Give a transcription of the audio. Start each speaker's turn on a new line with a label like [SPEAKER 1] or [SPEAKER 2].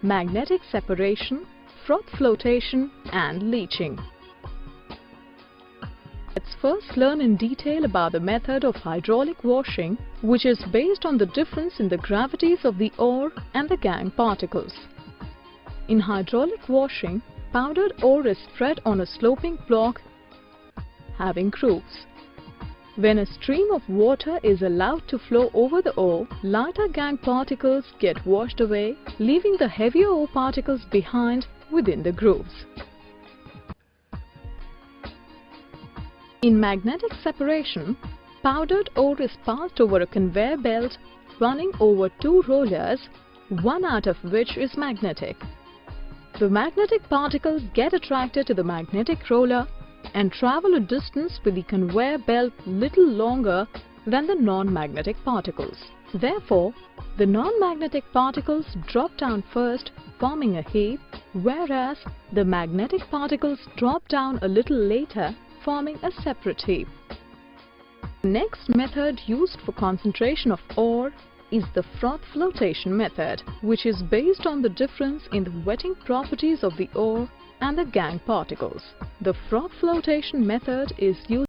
[SPEAKER 1] magnetic separation, froth flotation and leaching. Let's first learn in detail about the method of hydraulic washing, which is based on the difference in the gravities of the ore and the gangue particles. In hydraulic washing, powdered ore is spread on a sloping block having grooves. When a stream of water is allowed to flow over the ore, lighter gangue particles get washed away, leaving the heavier ore particles behind within the grooves. In magnetic separation, powdered ore is passed over a conveyor belt running over two rollers, one out of which is magnetic. The magnetic particles get attracted to the magnetic roller and travel a distance with the conveyor belt little longer than the non-magnetic particles. Therefore, the non-magnetic particles drop down first, forming a heap, whereas the magnetic particles drop down a little later, forming a separate heap. The next method used for concentration of ore is the froth flotation method, which is based on the difference in the wetting properties of the ore and the gangue particles. The froth flotation method is used